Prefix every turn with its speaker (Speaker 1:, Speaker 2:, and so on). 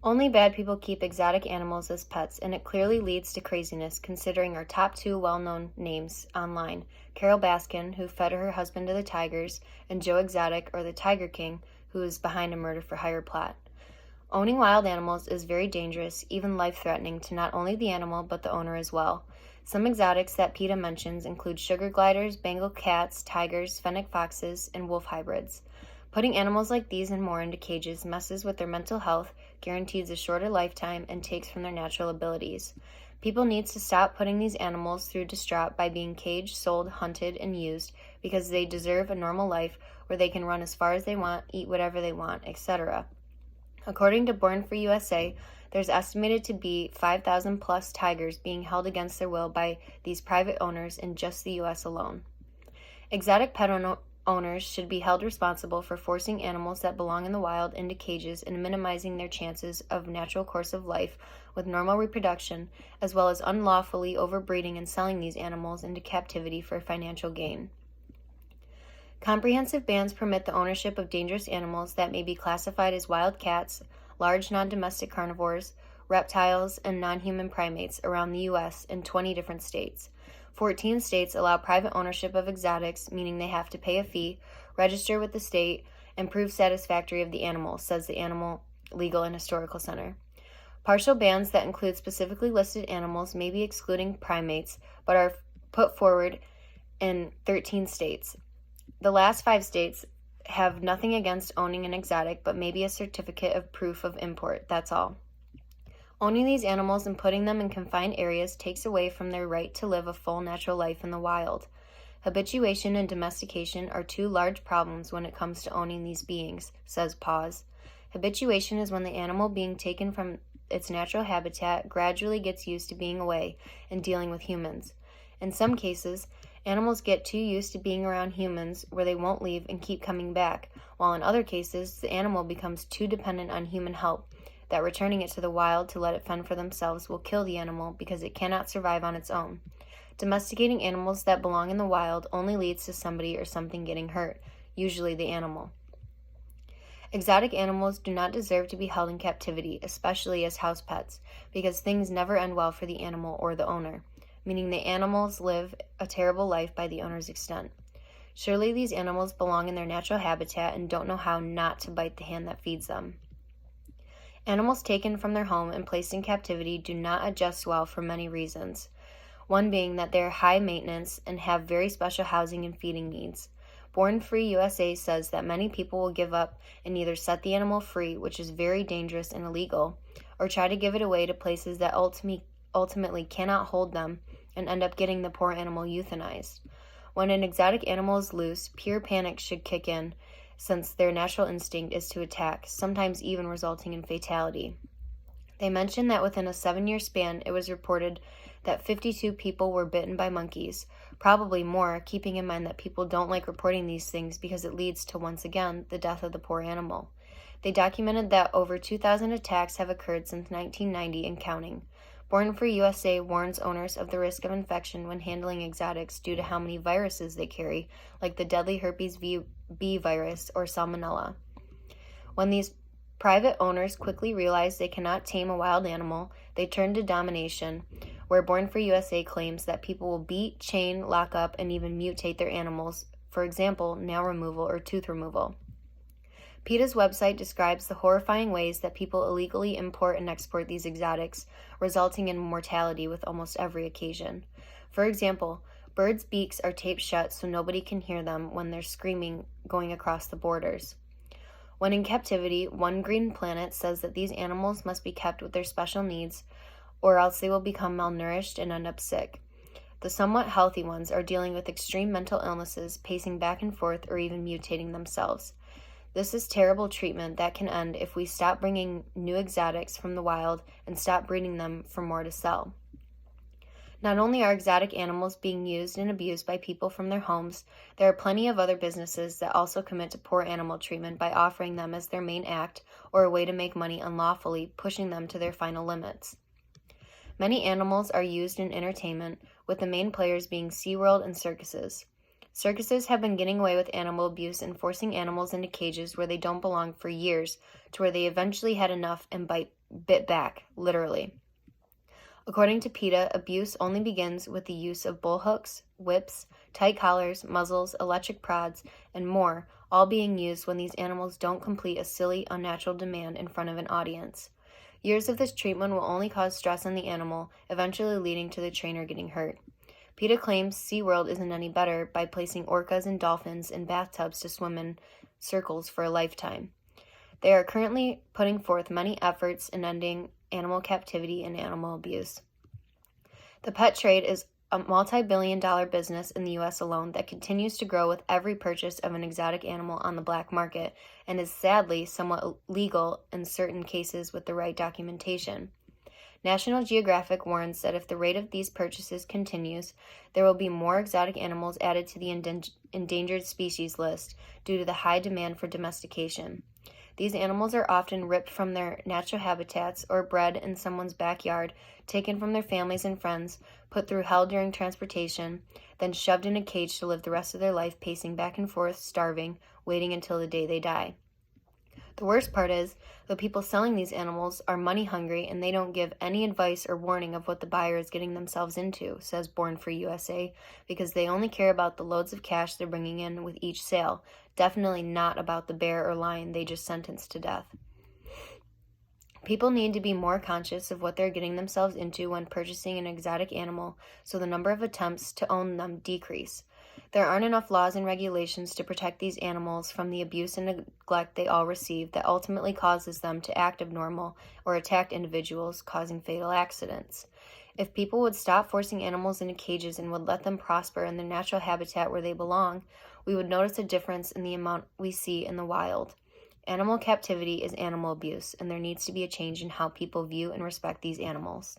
Speaker 1: Only bad people keep exotic animals as pets, and it clearly leads to craziness considering our top two well-known names online, Carol Baskin, who fed her husband to the tigers, and Joe Exotic, or the Tiger King, who is behind a murder-for-hire plot. Owning wild animals is very dangerous, even life-threatening to not only the animal but the owner as well. Some exotics that PETA mentions include sugar gliders, Bengal cats, tigers, fennec foxes, and wolf hybrids. Putting animals like these and more into cages messes with their mental health, guarantees a shorter lifetime, and takes from their natural abilities. People need to stop putting these animals through distraught by being caged, sold, hunted, and used because they deserve a normal life where they can run as far as they want, eat whatever they want, etc. According to Born Free USA, there's estimated to be 5,000 plus tigers being held against their will by these private owners in just the U.S. alone. Exotic pet owners should be held responsible for forcing animals that belong in the wild into cages and minimizing their chances of natural course of life with normal reproduction, as well as unlawfully overbreeding and selling these animals into captivity for financial gain. Comprehensive bans permit the ownership of dangerous animals that may be classified as wild cats, large non-domestic carnivores, reptiles, and non-human primates around the U.S. in 20 different states. 14 states allow private ownership of exotics, meaning they have to pay a fee, register with the state, and prove satisfactory of the animal, says the Animal Legal and Historical Center. Partial bans that include specifically listed animals may be excluding primates, but are put forward in 13 states. The last 5 states have nothing against owning an exotic, but maybe a certificate of proof of import, that's all. Owning these animals and putting them in confined areas takes away from their right to live a full natural life in the wild. Habituation and domestication are two large problems when it comes to owning these beings, says Pause. Habituation is when the animal being taken from its natural habitat gradually gets used to being away and dealing with humans. In some cases, animals get too used to being around humans where they won't leave and keep coming back, while in other cases, the animal becomes too dependent on human help that returning it to the wild to let it fend for themselves will kill the animal because it cannot survive on its own. Domesticating animals that belong in the wild only leads to somebody or something getting hurt, usually the animal. Exotic animals do not deserve to be held in captivity, especially as house pets, because things never end well for the animal or the owner, meaning the animals live a terrible life by the owner's extent. Surely these animals belong in their natural habitat and don't know how not to bite the hand that feeds them. Animals taken from their home and placed in captivity do not adjust well for many reasons, one being that they are high maintenance and have very special housing and feeding needs. Born Free USA says that many people will give up and either set the animal free, which is very dangerous and illegal, or try to give it away to places that ultimately cannot hold them and end up getting the poor animal euthanized. When an exotic animal is loose, pure panic should kick in, since their natural instinct is to attack, sometimes even resulting in fatality. They mentioned that within a 7-year span, it was reported that 52 people were bitten by monkeys, probably more, keeping in mind that people don't like reporting these things because it leads to, once again, the death of the poor animal. They documented that over 2,000 attacks have occurred since 1990 and counting. Born Free USA warns owners of the risk of infection when handling exotics due to how many viruses they carry, like the deadly herpes B virus or salmonella. When these private owners quickly realize they cannot tame a wild animal, they turn to domination, where Born Free USA claims that people will beat, chain, lock up, and even mutate their animals, for example, nail removal or tooth removal. PETA's website describes the horrifying ways that people illegally import and export these exotics, resulting in mortality with almost every occasion. For example, birds' beaks are taped shut so nobody can hear them when they're screaming going across the borders. When in captivity, One Green Planet says that these animals must be kept with their special needs, or else they will become malnourished and end up sick. The somewhat healthy ones are dealing with extreme mental illnesses, pacing back and forth, or even mutating themselves. This is terrible treatment that can end if we stop bringing new exotics from the wild and stop breeding them for more to sell. Not only are exotic animals being used and abused by people from their homes, there are plenty of other businesses that also commit to poor animal treatment by offering them as their main act or a way to make money unlawfully, pushing them to their final limits. Many animals are used in entertainment, with the main players being SeaWorld and circuses. Circuses have been getting away with animal abuse and forcing animals into cages where they don't belong for years, to where they eventually had enough and bit back, literally. According to PETA, abuse only begins with the use of bullhooks, whips, tight collars, muzzles, electric prods, and more, all being used when these animals don't complete a silly, unnatural demand in front of an audience. Years of this treatment will only cause stress on the animal, eventually leading to the trainer getting hurt. PETA claims SeaWorld isn't any better by placing orcas and dolphins in bathtubs to swim in circles for a lifetime. They are currently putting forth many efforts in ending animal captivity and animal abuse. The pet trade is a multi-billion-dollar business in the U.S. alone that continues to grow with every purchase of an exotic animal on the black market and is sadly somewhat legal in certain cases with the right documentation. National Geographic warns that if the rate of these purchases continues, there will be more exotic animals added to the endangered species list due to the high demand for domestication. These animals are often ripped from their natural habitats or bred in someone's backyard, taken from their families and friends, put through hell during transportation, then shoved in a cage to live the rest of their life pacing back and forth, starving, waiting until the day they die. The worst part is, the people selling these animals are money hungry and they don't give any advice or warning of what the buyer is getting themselves into, says Born Free USA, because they only care about the loads of cash they're bringing in with each sale, definitely not about the bear or lion they just sentenced to death. People need to be more conscious of what they're getting themselves into when purchasing an exotic animal so the number of attempts to own them decrease. There aren't enough laws and regulations to protect these animals from the abuse and neglect they all receive that ultimately causes them to act abnormal or attack individuals, causing fatal accidents. If people would stop forcing animals into cages and would let them prosper in their natural habitat where they belong, we would notice a difference in the amount we see in the wild. Animal captivity is animal abuse, and there needs to be a change in how people view and respect these animals.